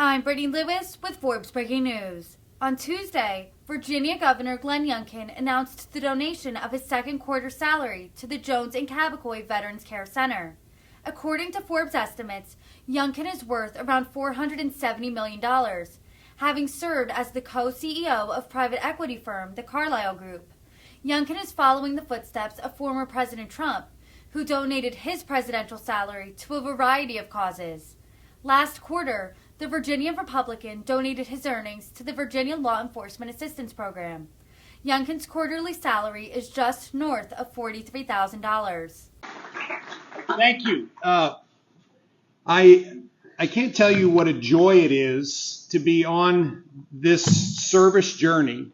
I'm Brittany Lewis with Forbes Breaking News. On Tuesday, Virginia Governor Glenn Youngkin announced the donation of his second quarter salary to the Jones and Caboclo Veterans Care Center. According to Forbes estimates, Youngkin is worth around $470 million, having served as the co-CEO of private equity firm the Carlyle Group. Youngkin is following the footsteps of former President Trump, who donated his presidential salary to a variety of causes. Last quarter, the Virginia Republican donated his earnings to the Virginia Law Enforcement Assistance Program. Youngkin's quarterly salary is just north of $43,000. Thank you. I can't tell you what a joy it is to be on this service journey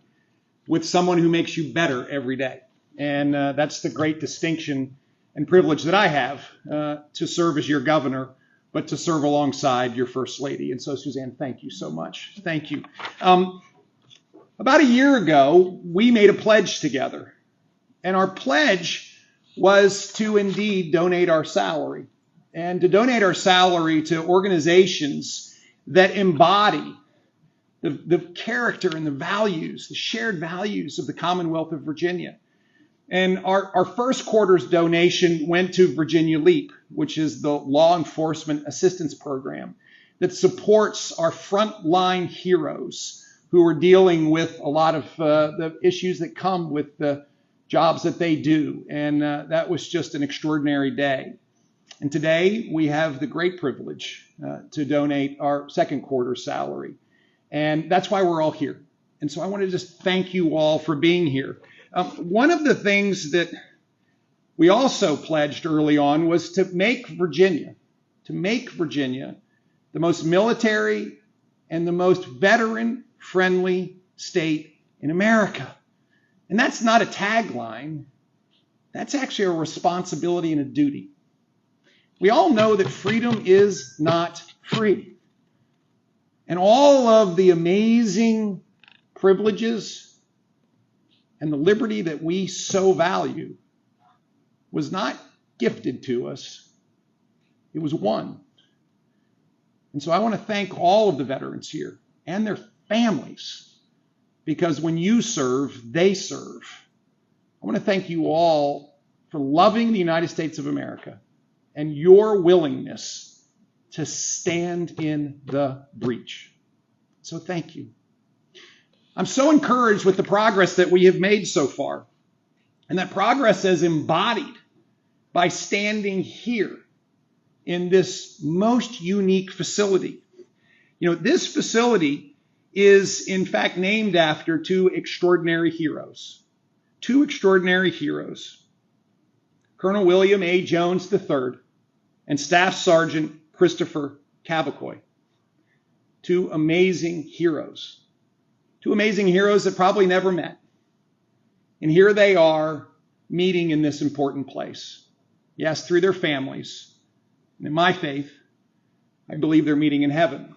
with someone who makes you better every day. And that's the great distinction and privilege that I have to serve as your governor, but to serve alongside your First Lady. And so, Suzanne, thank you so much. Thank you. About a year ago, we made a pledge together. And our pledge was to indeed donate our salary. And to donate our salary to organizations that embody the character and the values, the shared values of the Commonwealth of Virginia. And our first quarter's donation went to Virginia LEAP, which is the law enforcement assistance program that supports our frontline heroes who are dealing with a lot of the issues that come with the jobs that they do. And that was just an extraordinary day. And today we have the great privilege to donate our second quarter salary. And that's why we're all here. And so I want to just thank you all for being here. One of the things that we also pledged early on was to make Virginia the most military and the most veteran-friendly state in America. And that's not a tagline. That's actually a responsibility and a duty. We all know that freedom is not free. And all of the amazing privileges and the liberty that we so value was not gifted to us. It was won. And so I want to thank all of the veterans here and their families, because when you serve, they serve. I want to thank you all for loving the United States of America and your willingness to stand in the breach. So thank you. I'm so encouraged with the progress that we have made so far. And that progress is embodied by standing here in this most unique facility. You know, this facility is in fact named after two extraordinary heroes. Two extraordinary heroes. Colonel William A. Jones III and Staff Sergeant Christopher Caboclo. Two amazing heroes. Two amazing heroes that probably never met. And here they are meeting in this important place. Yes, through their families. And in my faith, I believe they're meeting in heaven.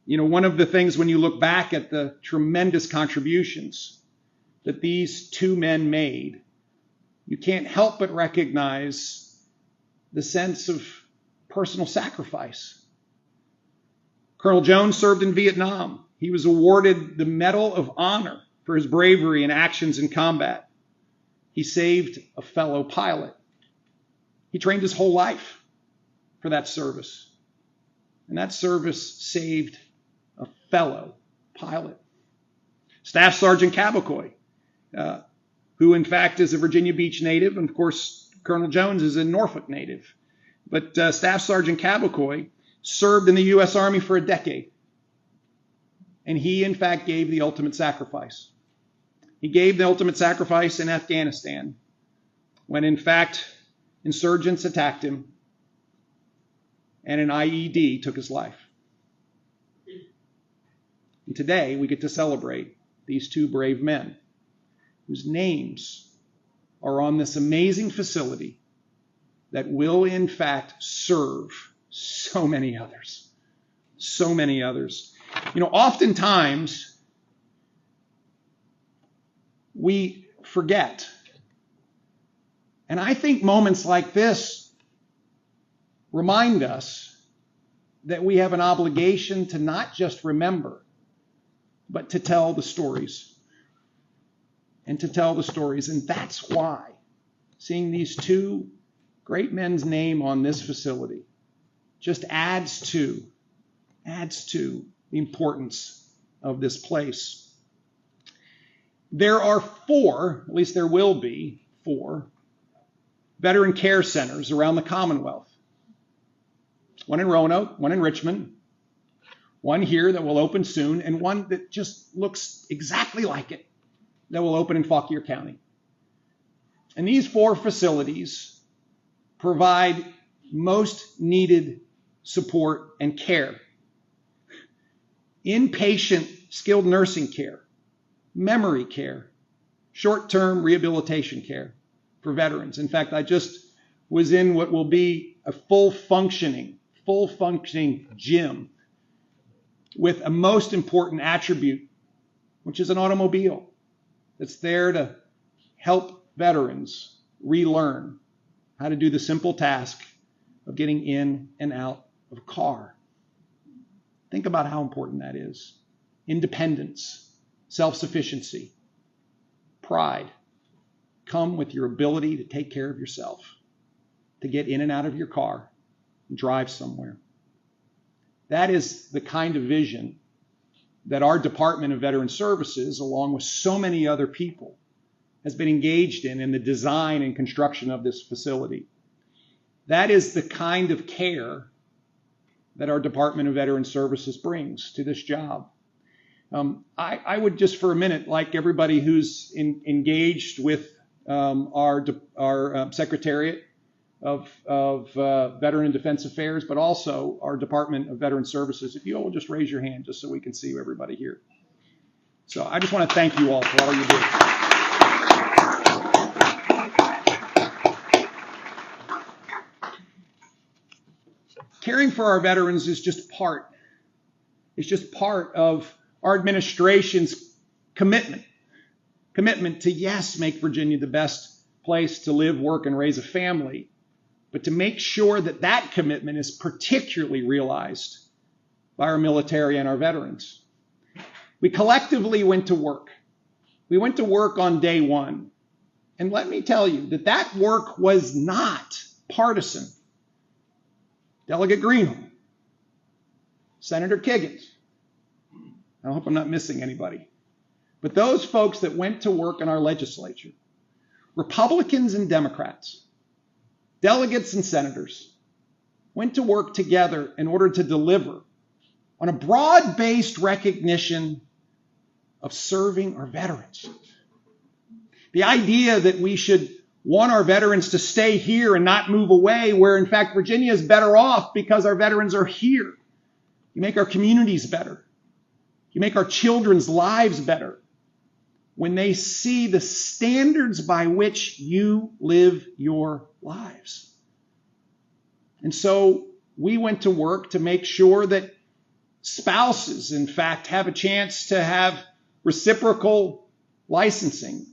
You know, one of the things when you look back at the tremendous contributions that these two men made, you can't help but recognize the sense of personal sacrifice. Colonel Jones served in Vietnam. He was awarded the Medal of Honor for his bravery and actions in combat. He saved a fellow pilot. He trained his whole life for that service. And that service saved a fellow pilot. Staff Sergeant Caboclo, who in fact is a Virginia Beach native, and of course Colonel Jones is a Norfolk native. But Staff Sergeant Caboclo served in the U.S. Army for a decade. And he, in fact, gave the ultimate sacrifice. He gave the ultimate sacrifice in Afghanistan when, in fact, insurgents attacked him and an IED took his life. And today, we get to celebrate these two brave men whose names are on this amazing facility that will, in fact, serve so many others. So many others. You know, oftentimes we forget. And I think moments like this remind us that we have an obligation to not just remember, but to tell the stories. And to tell the stories. And that's why seeing these two great men's name on this facility just adds to the importance of this place. There are 4, at least there will be 4, veteran care centers around the Commonwealth. One in Roanoke, one in Richmond, one here that will open soon, and one that just looks exactly like it that will open in Fauquier County. And these 4 facilities provide most needed support and care. Inpatient skilled nursing care, memory care, short-term rehabilitation care for veterans. In fact, I just was in what will be a full functioning gym with a most important attribute, which is an automobile that's there to help veterans relearn how to do the simple task of getting in and out of a car. Think about how important that is. Independence, self-sufficiency, pride come with your ability to take care of yourself, to get in and out of your car and drive somewhere. That is the kind of vision that our Department of Veteran Services, along with so many other people, has been engaged in the design and construction of this facility. That is the kind of care that our Department of Veteran Services brings to this job. I would just for a minute, like everybody who's engaged with our Secretariat of Veteran and Defense Affairs, but also our Department of Veteran Services, if you all will just raise your hand just so we can see everybody here. So I just want to thank you all for all you do. Caring for our veterans is just part. It's just part of our administration's commitment to, yes, make Virginia the best place to live, work, and raise a family, but to make sure that that commitment is particularly realized by our military and our veterans. We collectively went to work. We went to work on day one. And let me tell you that work was not partisan. Delegate Greenholm, Senator Kiggins, I hope I'm not missing anybody, but those folks that went to work in our legislature, Republicans and Democrats, delegates and senators, went to work together in order to deliver on a broad-based recognition of serving our veterans. The idea that we should want our veterans to stay here and not move away, where in fact Virginia is better off because our veterans are here. You make our communities better. You make our children's lives better when they see the standards by which you live your lives. And so we went to work to make sure that spouses, in fact, have a chance to have reciprocal licensing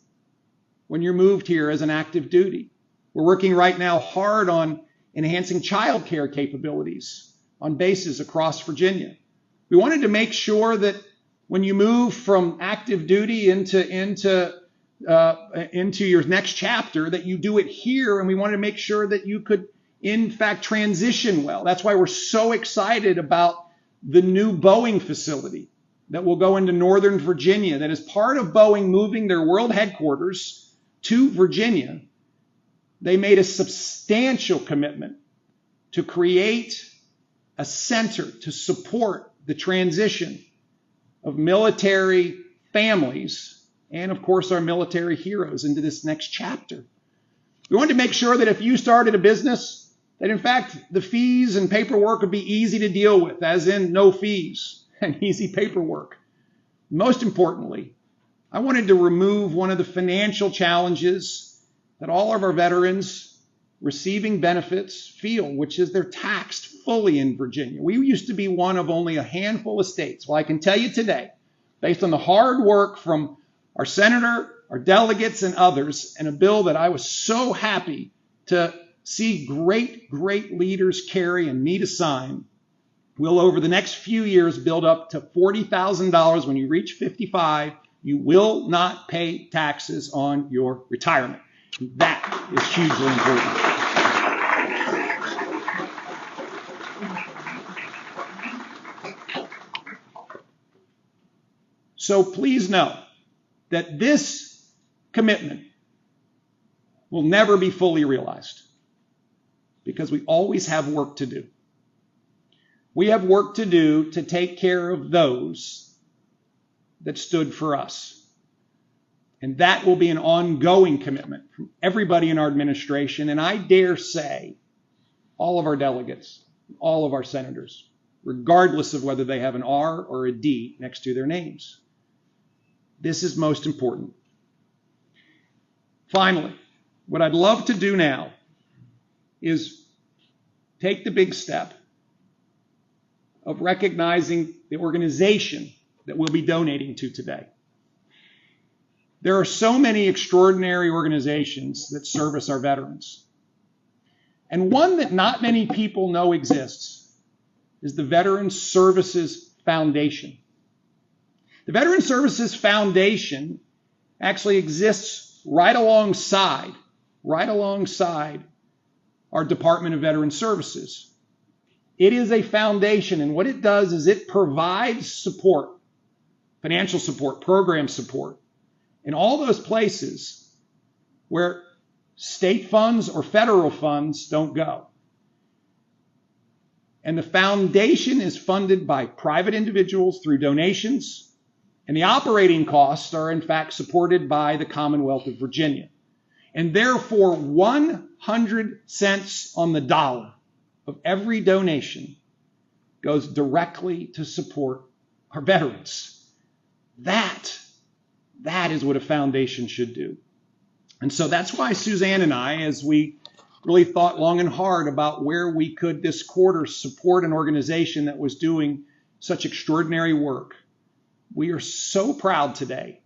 when you're moved here as an active duty. We're working right now hard on enhancing child care capabilities on bases across Virginia. We wanted to make sure that when you move from active duty into your next chapter, that you do it here, and we wanted to make sure that you could, in fact, transition well. That's why we're so excited about the new Boeing facility that will go into Northern Virginia, that is part of Boeing moving their world headquarters to Virginia. They made a substantial commitment to create a center to support the transition of military families and, of course, our military heroes into this next chapter. We wanted to make sure that if you started a business, that in fact the fees and paperwork would be easy to deal with, as in no fees and easy paperwork. Most importantly, I wanted to remove one of the financial challenges that all of our veterans receiving benefits feel, which is they're taxed fully in Virginia. We used to be one of only a handful of states. Well, I can tell you today, based on the hard work from our senator, our delegates, and others, and a bill that I was so happy to see great leaders carry and me to sign, will, over the next few years, build up to $40,000 when you reach 55. You will not pay taxes on your retirement. That is hugely important. So please know that this commitment will never be fully realized because we always have work to do. We have work to do to take care of those that stood for us. And that will be an ongoing commitment from everybody in our administration, and I dare say all of our delegates, all of our senators, regardless of whether they have an R or a D next to their names. This is most important. Finally, what I'd love to do now is take the big step of recognizing the organization that we'll be donating to today. There are so many extraordinary organizations that service our veterans. And one that not many people know exists is the Veterans Services Foundation. The Veterans Services Foundation actually exists right alongside our Department of Veterans Services. It is a foundation, and what it does is it provides support, financial support, program support, in all those places where state funds or federal funds don't go. And the foundation is funded by private individuals through donations, and the operating costs are in fact supported by the Commonwealth of Virginia. And therefore, 100 cents on the dollar of every donation goes directly to support our veterans. That is what a foundation should do. And so that's why Suzanne and I, as we really thought long and hard about where we could this quarter support an organization that was doing such extraordinary work, we are so proud today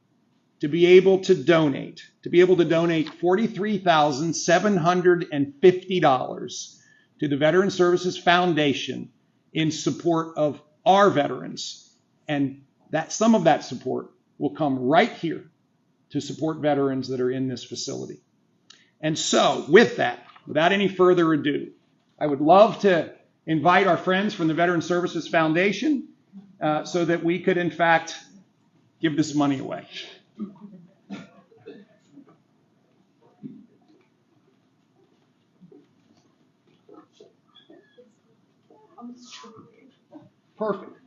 to be able to donate $43,750 to the Veterans Services Foundation in support of our veterans. And that some of that support will come right here to support veterans that are in this facility. And so, with that, without any further ado, I would love to invite our friends from the Veterans Services Foundation so that we could, in fact, give this money away. Perfect.